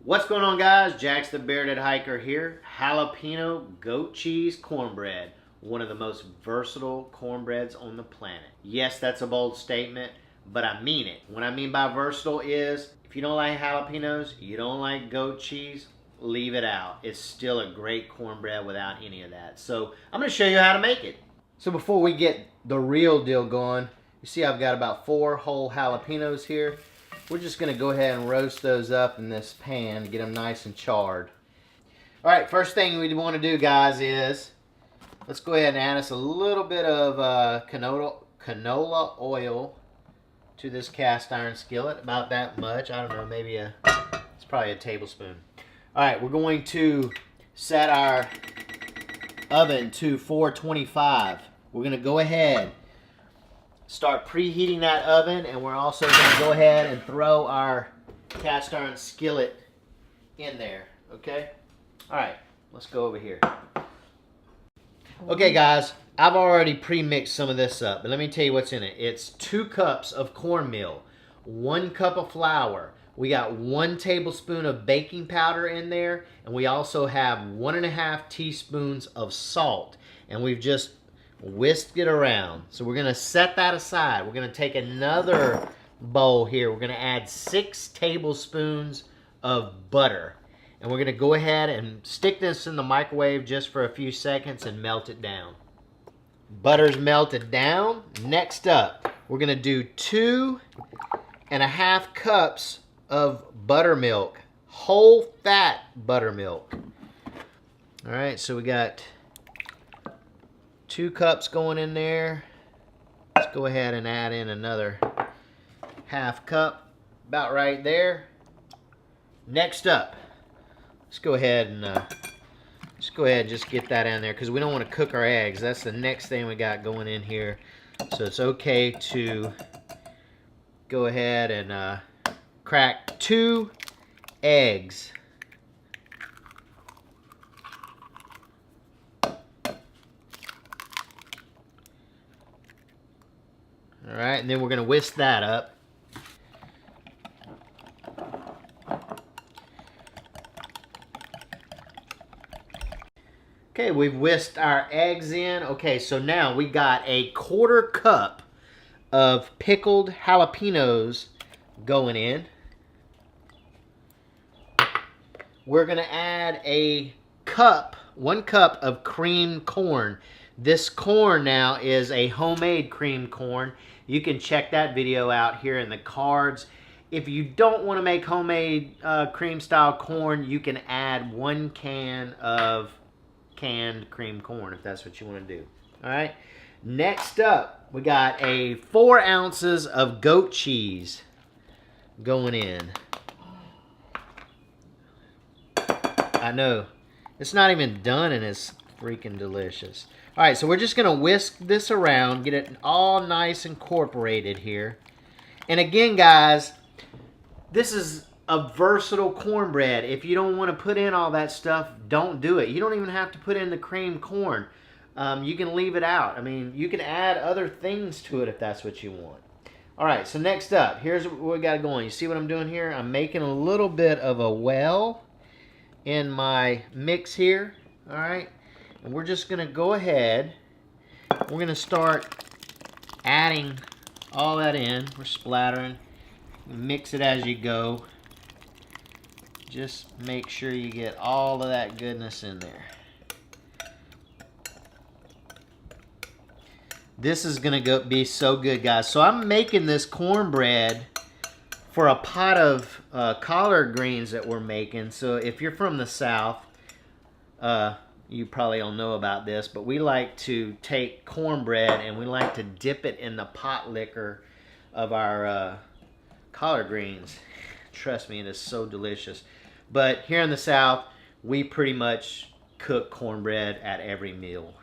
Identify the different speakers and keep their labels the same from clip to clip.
Speaker 1: What's going on, guys? Jax the Bearded Hiker here. Jalapeno goat cheese cornbread. One of the most versatile cornbreads on the planet. Yes, that's a bold statement, but I mean it. What I mean by versatile is, if you don't like jalapenos, you don't like goat cheese, leave it out. It's still a great cornbread without any of that. So I'm going to show you how to make it. So before we get the real deal going, you see I've got about 4 whole jalapenos here. We're just going to go ahead and roast those up in this pan, get them nice and charred. All right, first thing we want to do, guys, is let's go ahead and add us a little bit of canola oil to this cast iron skillet. About that much. I don't know, maybe it's probably a tablespoon. All right, we're going to set our oven to 425. We're going to go ahead, start preheating that oven, and we're also going to go ahead and throw our cast iron skillet in there, okay? All right, let's go over here. Okay, guys, I've already pre-mixed some of this up, but let me tell you what's in it. It's 2 cups of cornmeal, 1 cup of flour. We got 1 tablespoon of baking powder in there, and we also have 1.5 teaspoons of salt, and we've just whisk it around. So we're going to set that aside. We're going to take another bowl here. We're going to add 6 tablespoons of butter. And we're going to go ahead and stick this in the microwave just for a few seconds and melt it down. Butter's melted down. Next up, we're going to do 2.5 cups of buttermilk. Whole fat buttermilk. All right, so we got 2 cups going in there. Let's go ahead and add in another ½ cup, about right there. Next up, let's go ahead and just get that in there because we don't want to cook our eggs. That's the next thing we got going in here. So it's okay to go ahead and crack 2 eggs. All right, and then we're going to whisk that up. Okay, we've whisked our eggs in. Okay, so now we got a 1/4 cup of pickled jalapenos going in. We're going to add a 1 cup of creamed corn. This corn now is a homemade creamed corn. You can check that video out here in the cards. If you don't want to make homemade cream style corn, you can add 1 can of canned cream corn if that's what you want to do. All right. Next up, we got a 4 ounces of goat cheese going in. I know. It's not even done and it's freaking delicious. All right, so we're just going to whisk this around, get it all nice incorporated here. And again, guys, this is a versatile cornbread. If you don't want to put in all that stuff, don't do it. You don't even have to put in the creamed corn. You can leave it out. I mean, you can add other things to it if that's what you want. All right, so next up, here's what we got going. You see what I'm doing here? I'm making a little bit of a well in my mix here. All right. And we're just going to go ahead, we're going to start adding all that in. We're splattering. Mix it as you go. Just make sure you get all of that goodness in there. This is going to be so good, guys. So I'm making this cornbread for a pot of collard greens that we're making. So if you're from the South, you probably don't know about this, but we like to take cornbread and we like to dip it in the pot liquor of our collard greens. Trust me, it is so delicious. But here in the South, we pretty much cook cornbread at every meal.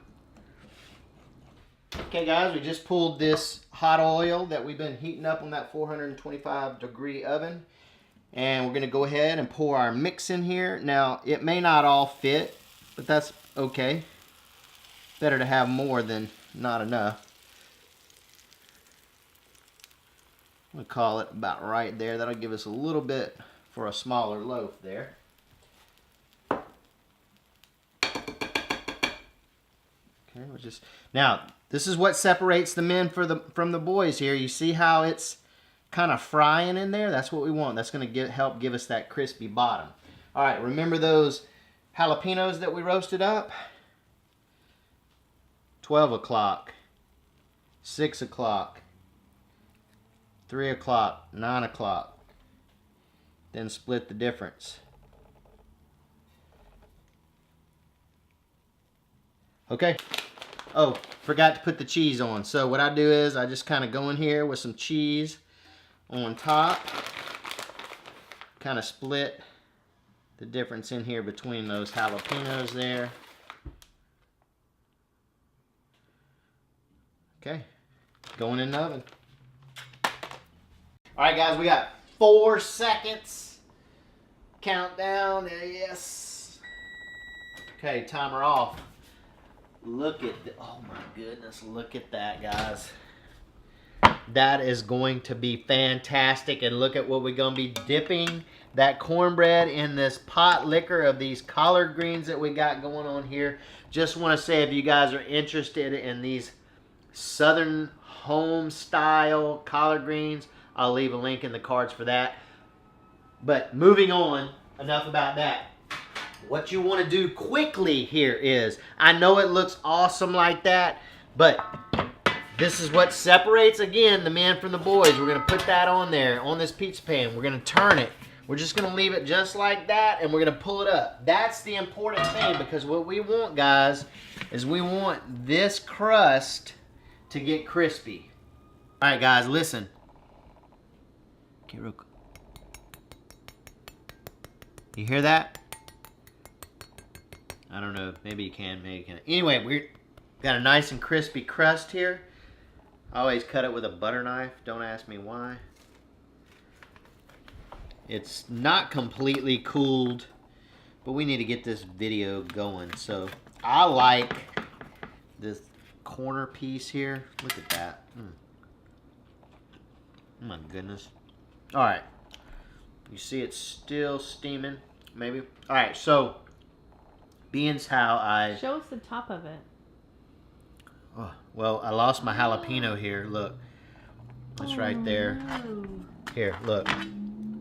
Speaker 1: Okay, guys, we just pulled this hot oil that we've been heating up on that 425-degree oven. And we're going to go ahead and pour our mix in here. Now, it may not all fit, but that's okay. Better to have more than not enough. I'm going to call it about right there. That'll give us a little bit for a smaller loaf there. Okay, we'll just now. This is what separates the men from the boys here. You see how it's kind of frying in there? That's what we want. That's going to help give us that crispy bottom. All right, remember those jalapenos that we roasted up? 12 o'clock, 6 o'clock, 3 o'clock, 9 o'clock. Then split the difference. Okay. Oh, forgot to put the cheese on. So what I do is I just kind of go in here with some cheese on top. Kind of split the difference in here between those jalapenos there. Okay, going in the oven. All right, guys, we got 4 seconds. Countdown, yes. Okay, timer off. Look at oh my goodness, look at that, guys. That is going to be fantastic. And look at what we're going to be dipping that cornbread in this pot liquor of these collard greens that we got going on here. Just want to say, if you guys are interested in these Southern home style collard greens, I'll leave a link in the cards for that. But moving on, enough about that. What you want to do quickly here is, I know it looks awesome like that, but this is what separates, again, the men from the boys. We're going to put that on there, on this pizza pan. We're going to turn it. We're just going to leave it just like that, and we're going to pull it up. That's the important thing, because what we want, guys, is we want this crust to get crispy. All right, guys, listen. Okay, real quick. You hear that? I don't know. Maybe you can, maybe you can't. Anyway, we've got a nice and crispy crust here. I always cut it with a butter knife. Don't ask me why. It's not completely cooled, but we need to get this video going. So I like this corner piece here. Look at that. Oh my goodness. All right. You see it's still steaming, maybe. All right, so being how I...
Speaker 2: Show us the top of it.
Speaker 1: Oh, well, I lost my jalapeno here. Look. It's right there.
Speaker 2: No.
Speaker 1: Here, look.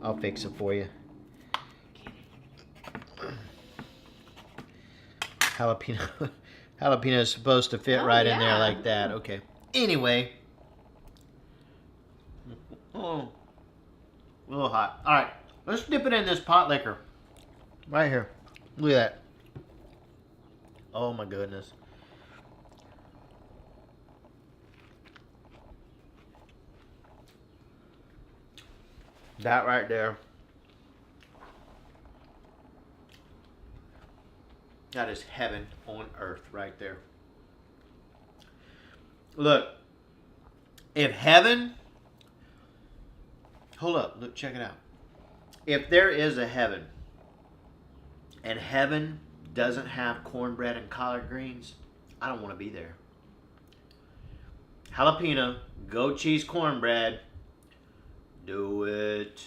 Speaker 1: I'll fix it for you. Jalapeno. Jalapeno is supposed to fit right in there like that. Okay. Anyway. Oh. A little hot. All right. Let's dip it in this pot liquor. Right here. Look at that. Oh my goodness. That right there. That is heaven on earth right there. Look. If heaven... Hold up. Look, check it out. If there is a heaven, and heaven doesn't have cornbread and collard greens, I don't want to be there. Jalapeno, goat cheese cornbread. Do it.